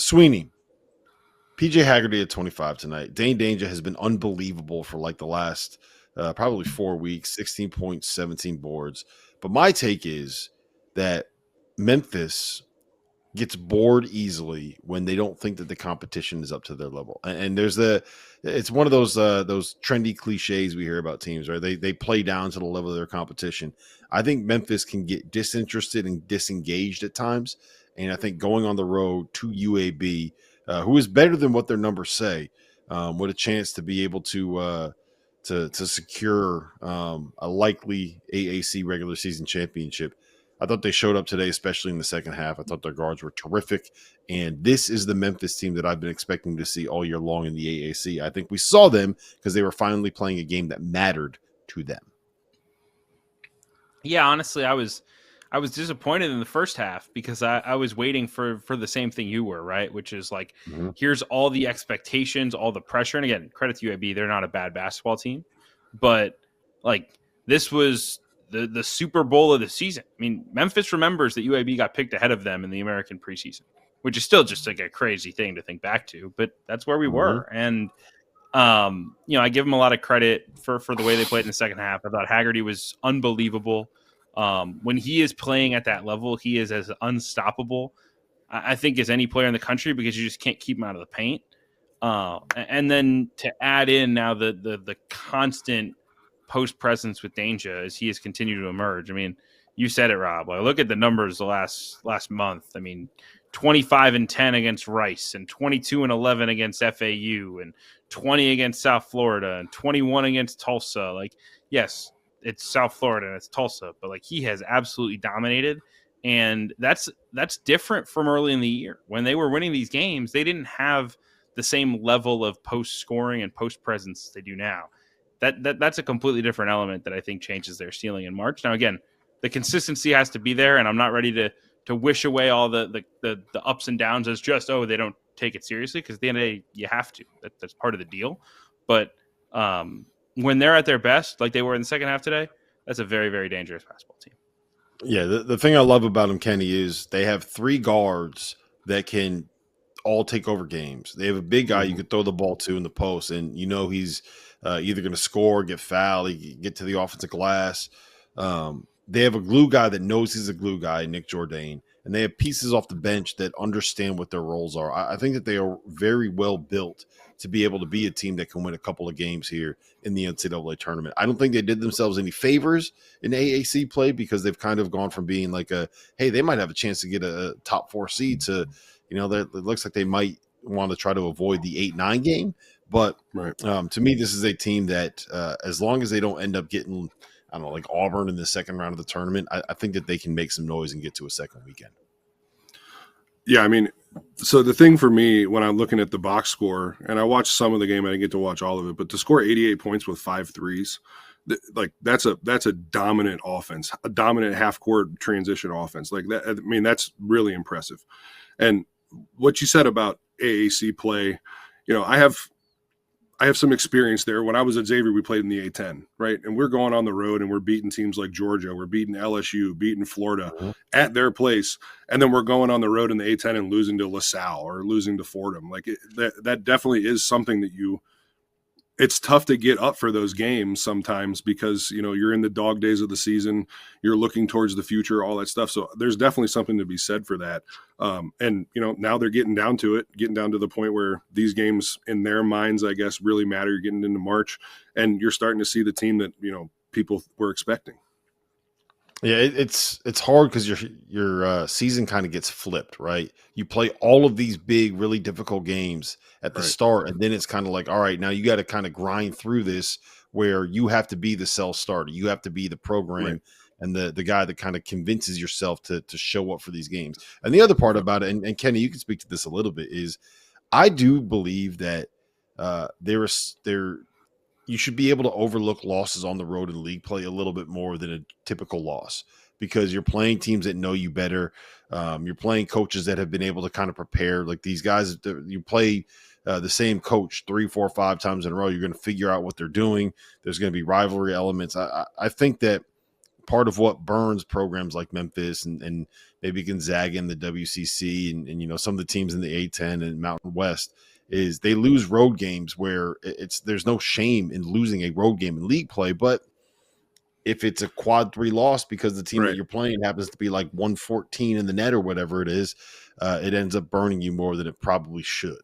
Sweeney, PJ Haggerty at 25 tonight. Dane Danger has been unbelievable for like the last probably 4 weeks, 16 points, 17 boards. But my take is that Memphis gets bored easily when they don't think that the competition is up to their level. And there's it's one of those trendy cliches we hear about teams, right? They play down to the level of their competition. I think Memphis can get disinterested and disengaged at times. And I think going on the road to UAB, who is better than what their numbers say, with a chance to be able to secure a likely AAC regular season championship. I thought they showed up today, especially in the second half. I thought their guards were terrific. And this is the Memphis team that I've been expecting to see all year long in the AAC. I think we saw them because they were finally playing a game that mattered to them. Yeah, honestly, I was disappointed in the first half because I was waiting for the same thing you were, right? Which is like, here's all the expectations, all the pressure. And again, credit to UAB, they're not a bad basketball team. But like, this was the Super Bowl of the season. I mean, Memphis remembers that UAB got picked ahead of them in the American preseason, which is still just like a crazy thing to think back to, but that's where we were. And, I give them a lot of credit for the way they played in the second half. I thought Haggerty was unbelievable. When he is playing at that level, he is as unstoppable, I think, as any player in the country, because you just can't keep him out of the paint. And then to add in now the constant post presence with Danger as he has continued to emerge. I mean, you said it, Rob. Like, look at the numbers the last month. I mean, 25-10 against Rice, and 22-11 against FAU, and 20 against South Florida, and 21 against Tulsa. Like, yes, it's South Florida and it's Tulsa, but like, he has absolutely dominated. And that's different from early in the year when they were winning these games. They didn't have the same level of post scoring and post presence they do now. That's a completely different element that I think changes their ceiling in March. Now, again, the consistency has to be there, and I'm not ready to wish away all the ups and downs as just, they don't take it seriously, because at the end of the day, you have to. That's part of the deal. But when they're at their best, like they were in the second half today, that's a very, very dangerous basketball team. Yeah, the thing I love about them, Kenny, is they have three guards that can all take over games. They have a big guy you could throw the ball to in the post, and he's either going to score, get fouled, get to the offensive glass. They have a glue guy that knows he's a glue guy, Nick Jourdain, and they have pieces off the bench that understand what their roles are. I think that they are very well built to be able to be a team that can win a couple of games here in the NCAA tournament. I don't think they did themselves any favors in AAC play, because they've kind of gone from being like hey, they might have a chance to get a top 4 seed to, it looks like they might want to try to avoid the 8-9 game. But to me, this is a team that as long as they don't end up getting, I don't know, like Auburn in the second round of the tournament, I think that they can make some noise and get to a second weekend. Yeah, I mean, so the thing for me when I'm looking at the box score, and I watched some of the game, I didn't get to watch all of it, but to score 88 points with 5 threes, like that's a dominant offense, a dominant half-court transition offense. Like that, I mean, that's really impressive. And what you said about AAC play, I have some experience there. When I was at Xavier, we played in the A10, right? And we're going on the road and we're beating teams like Georgia. We're beating LSU, beating Florida at their place. And then we're going on the road in the A10 and losing to LaSalle or losing to Fordham. Like that definitely is something that it's tough to get up for those games sometimes, because, you're in the dog days of the season, you're looking towards the future, all that stuff. So there's definitely something to be said for that. And, now they're getting down to the point where these games in their minds, I guess, really matter. You're getting into March and you're starting to see the team that, people were expecting. Yeah, it's hard because your season kind of gets flipped, right? You play all of these big, really difficult games at the start, and then it's kind of like, all right, now you got to kind of grind through this, where you have to be the self-starter. You have to be the program and the guy that kind of convinces yourself to show up for these games. And the other part about it, and Kenny, you can speak to this a little bit, is I do believe that you should be able to overlook losses on the road in league play a little bit more than a typical loss, because you're playing teams that know you better. You're playing coaches that have been able to kind of prepare. Like these guys, you play the same coach 3, 4, 5 times in a row. You're going to figure out what they're doing. There's going to be rivalry elements. I think that part of what burns programs like Memphis and maybe Gonzaga in the WCC and some of the teams in the A10 and Mountain West is they lose road games where there's no shame in losing a road game in league play. But if it's a quad 3 loss because the team that you're playing happens to be like 114 in the net or whatever it is, it ends up burning you more than it probably should.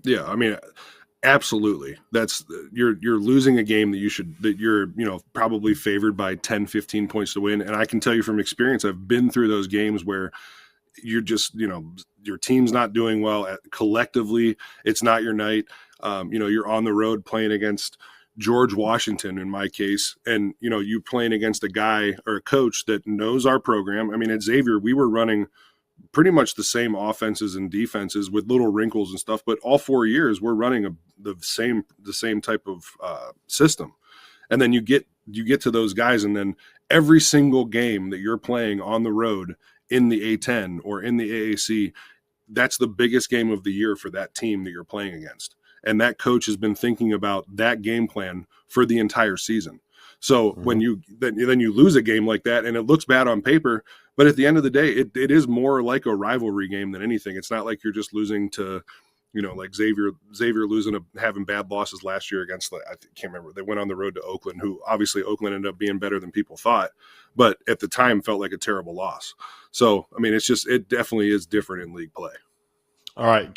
Yeah, I mean, absolutely. That's you're losing a game that you're probably favored by 10, 15 points to win. And I can tell you from experience, I've been through those games where you're just, your team's not doing well collectively. It's not your night. You're on the road playing against George Washington in my case, and you playing against a guy or a coach that knows our program. I mean, at Xavier, we were running pretty much the same offenses and defenses with little wrinkles and stuff, but all 4 years we're running the same type of system. And then you get to those guys, and then every single game that you're playing on the road in the A10 or in the AAC, that's the biggest game of the year for that team that you're playing against. And that coach has been thinking about that game plan for the entire season. So when you lose a game like that, and it looks bad on paper, but at the end of the day, it is more like a rivalry game than anything. It's not like you're just losing to, like Xavier having bad losses last year against, I can't remember. They went on the road to Oakland, who obviously Oakland ended up being better than people thought, but at the time felt like a terrible loss. So, I mean, it definitely is different in league play. All right.